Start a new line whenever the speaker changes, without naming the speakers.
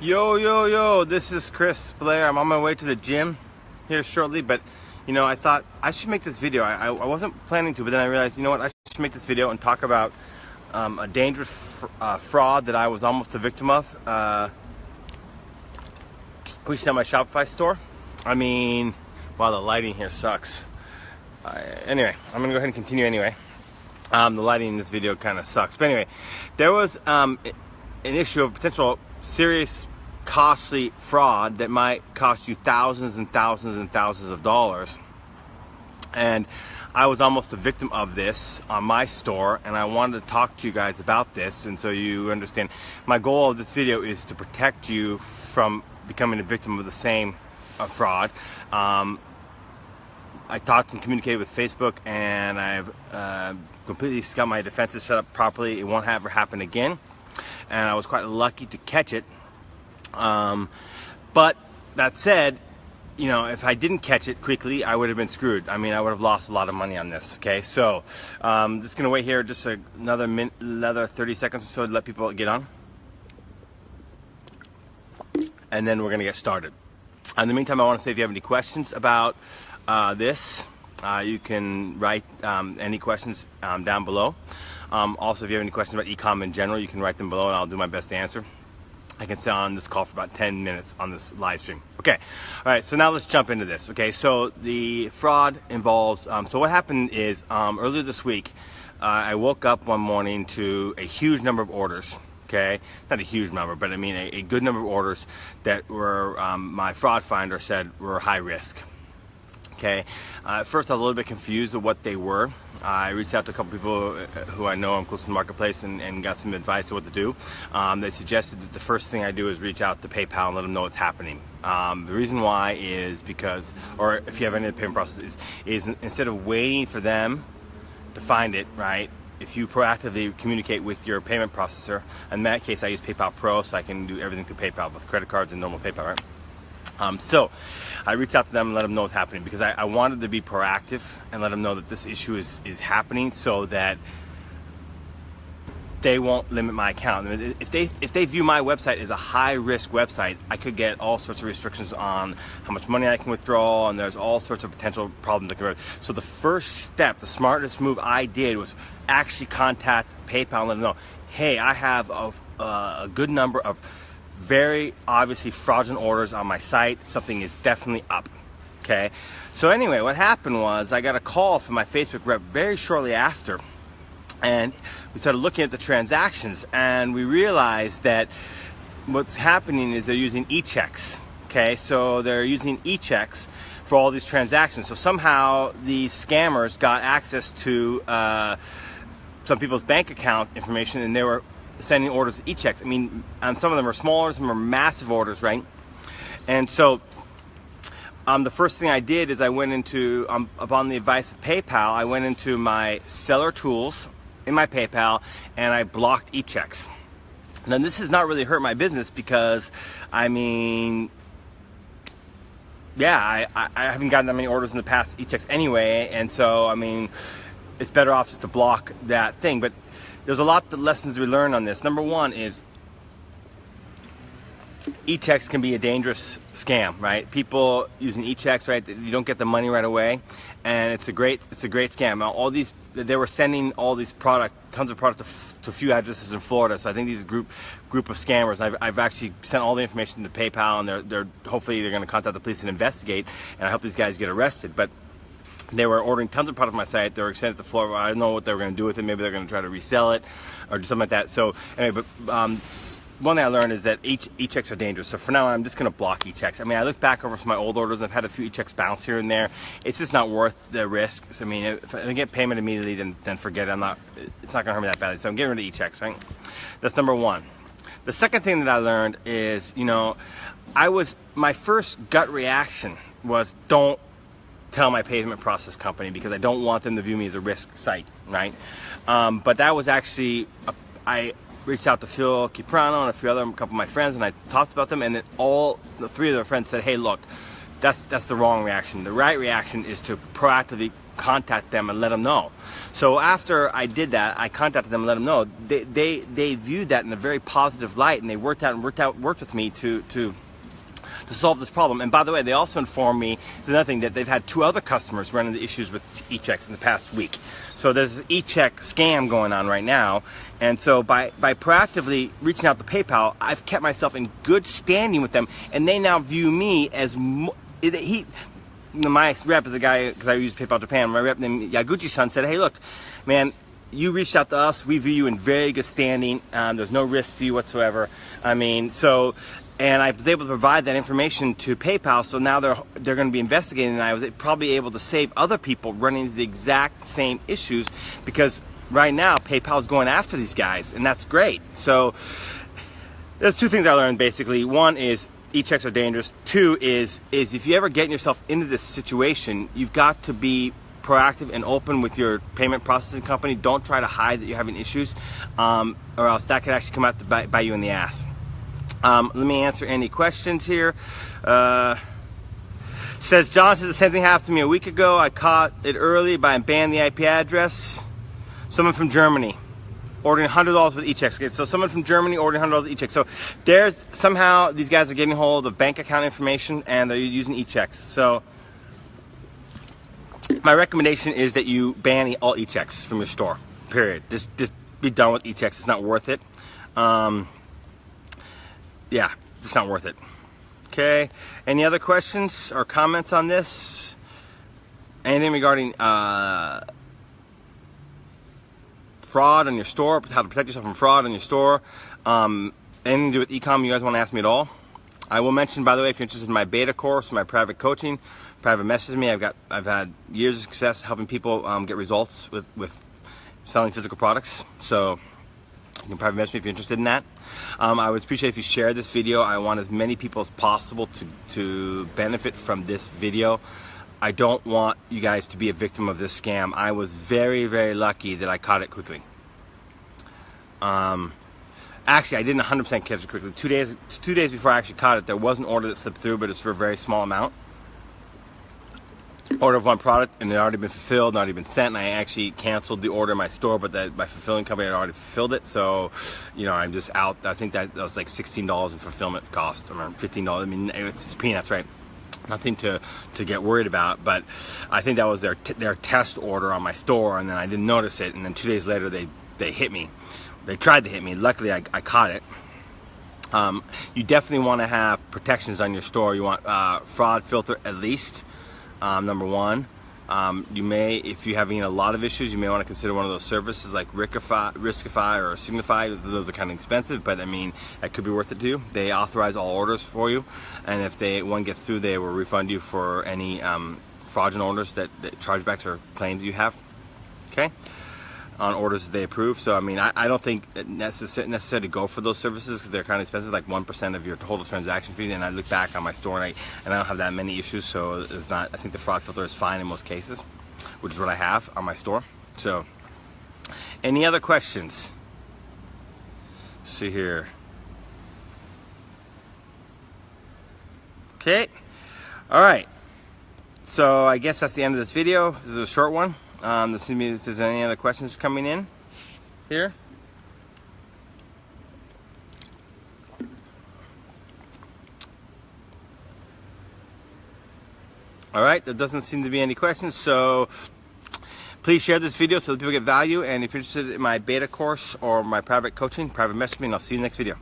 Yo, this is Blair. I'm on my way to the gym here shortly, but I thought I should make this video. I wasn't planning to, but then I realized, I should make this video and talk about a dangerous fraud that I was almost a victim of recently at my Shopify store. Wow, the lighting here sucks. Anyway, I'm gonna go ahead and continue anyway. The lighting in this video kind of sucks, but anyway, there was an issue of potential serious costly fraud that might cost you thousands and thousands and thousands of dollars, and I was almost a victim of this on my store, and I wanted to talk to you guys about this, and so you understand my goal of this video is to protect you from becoming a victim of the same fraud. I talked and communicated with Facebook, and I've completely got my defenses set up properly. It won't ever happen again, and I was quite lucky to catch it. But that said, if I didn't catch it quickly, I would have been screwed. I would have lost a lot of money on this. Okay, so just gonna wait here just another 30 seconds or so to let people get on, and then we're gonna get started. In the meantime, I want to say if you have any questions about this, you can write any questions down below. Also, if you have any questions about ecom in general, you can write them below and I'll do my best to answer. I can stay on this call for about 10 minutes on this live stream. Okay, all right, so now let's jump into this. Okay, so the fraud involves, so what happened is earlier this week, I woke up one morning to a huge number of orders. Okay, not a huge number, but a good number of orders that were, my fraud finder said were high risk. Okay, at first I was a little bit confused of what they were. I reached out to a couple people who I know I'm close to the marketplace and got some advice on what to do. They suggested that the first thing I do is reach out to PayPal and let them know what's happening. The reason why is because, or if you have any of the payment process, is instead of waiting for them to find it, right? If you proactively communicate with your payment processor, in that case I use PayPal Pro, so I can do everything through PayPal with credit cards and normal PayPal, right? So I reached out to them and let them know what's happening, because I wanted to be proactive and let them know that this issue is happening, so that they won't limit my account. If they view my website as a high risk website, I could get all sorts of restrictions on how much money I can withdraw, and there's all sorts of potential problems that can. So the first step, the smartest move I did, was actually contact PayPal and let them know, hey, I have a good number of very obviously fraudulent orders on my site. Something is definitely up. Okay, so anyway, what happened was I got a call from my Facebook rep very shortly after, and we started looking at the transactions, and we realized that what's happening is they're using e-checks. Okay, so they're using e-checks for all these transactions. So somehow these scammers got access to some people's bank account information, and they were sending orders to e-checks. Some of them are small orders, some are massive orders, right? And so the first thing I did is I went into, upon the advice of PayPal, I went into my seller tools in my PayPal and I blocked e-checks. Now this has not really hurt my business, because I haven't gotten that many orders in the past e-checks anyway, and so it's better off just to block that thing. But there's a lot of lessons we learn on this. Number one is e-checks can be a dangerous scam, right? People using e-checks, right? You don't get the money right away, and it's a great scam. They were sending all these tons of product to a few addresses in Florida. So I think these group of scammers. I've actually sent all the information to PayPal, and they're hopefully going to contact the police and investigate. And I hope these guys get arrested. But they were ordering tons of product on my site. They were sending it to Florida. I don't know what they were going to do with it. Maybe they're going to try to resell it or do something like that. So anyway, but one thing I learned is that e-checks are dangerous. So for now, I'm just going to block e-checks. I look back over some of my old orders. I've had a few e-checks bounce here and there. It's just not worth the risk. So, if I get payment immediately, then forget it. It's not going to hurt me that badly. So I'm getting rid of e-checks, right? That's number one. The second thing that I learned is, my first gut reaction was, don't tell my payment process company, because I don't want them to view me as a risk site, right? But that was actually, I reached out to Phil Kiprano and a couple of my friends, and I talked about them, and then all the three of their friends said, hey, look, that's the wrong reaction. The right reaction is to proactively contact them and let them know. So after I did that, I contacted them and let them know. They viewed that in a very positive light, and they worked with me to solve this problem. And by the way, they also informed me, there's another thing, that they've had 2 other customers run into issues with e-checks in the past week. So there's an e-check scam going on right now. And so by proactively reaching out to PayPal, I've kept myself in good standing with them, and they now view me as my rep is a guy, because I use PayPal Japan, my rep named Yaguchi-san said, hey, look, man, you reached out to us, we view you in very good standing, there's no risk to you whatsoever. I mean, so, and I was able to provide that information to PayPal, so now they're going to be investigating, and I was probably able to save other people running into the exact same issues, because right now PayPal is going after these guys, and that's great. So there's 2 things I learned basically. One is e-checks are dangerous. 2 is if you ever get yourself into this situation, you've got to be proactive and open with your payment processing company. Don't try to hide that you're having issues, or else that could actually come out to bite you in the ass. Let me answer any questions here. Says John says the same thing happened to me a week ago. I caught it early by banned the IP address. Someone from Germany ordering $100 with e-checks. Okay, so someone from Germany ordering $100 with e-checks. So there's somehow these guys are getting hold of bank account information, and they're using e-checks. So my recommendation is that you ban all e-checks from your store. Period. Just be done with e-checks. It's not worth it. Yeah, it's not worth it. Okay. Any other questions or comments on this? Anything regarding fraud on your store, how to protect yourself from fraud on your store, anything to do with e-com you guys want to ask me at all? I will mention, by the way, if you're interested in my beta course, my private coaching, private message me. I've had years of success helping people get results with selling physical products. So you can private message me if you're interested in that. I would appreciate if you share this video. I want as many people as possible to benefit from this video. I don't want you guys to be a victim of this scam. I was very, very lucky that I caught it quickly. Actually, I didn't 100% catch it quickly. 2 days before I actually caught it, there was an order that slipped through, but it's for a very small amount. Order of one product, and it had already been fulfilled, and already been sent, and I actually canceled the order in my store, but my fulfilling company had already fulfilled it, so, you know, I'm just out. I think that was like $16 in fulfillment cost, or $15. I mean, it's peanuts, right? Nothing to get worried about, but I think that was their test order on my store, and then I didn't notice it, and then 2 days later they hit me. They tried to hit me. Luckily, I caught it. You definitely want to have protections on your store. You want fraud filter at least, number one. You may, if you're having a lot of issues, you may want to consider one of those services like Riskify or Signify. Those are kind of expensive, but I mean, that could be worth it too. They authorize all orders for you, and if one gets through, they will refund you for any fraudulent orders that chargebacks or claims you have. Okay, on orders that they approve. So I mean, I don't think it necessary to go for those services because they're kind of expensive, like 1% of your total transaction fee. And I look back on my store and I don't have that many issues, so it's not. I think the fraud filter is fine in most cases, which is what I have on my store. So, any other questions? Let's see here. Okay. All right. So I guess that's the end of this video. This is a short one. Let's see if there's any other questions coming in here. All right, there doesn't seem to be any questions, so please share this video so that people get value. And if you're interested in my beta course or my private coaching, private message me, and I'll see you in the next video.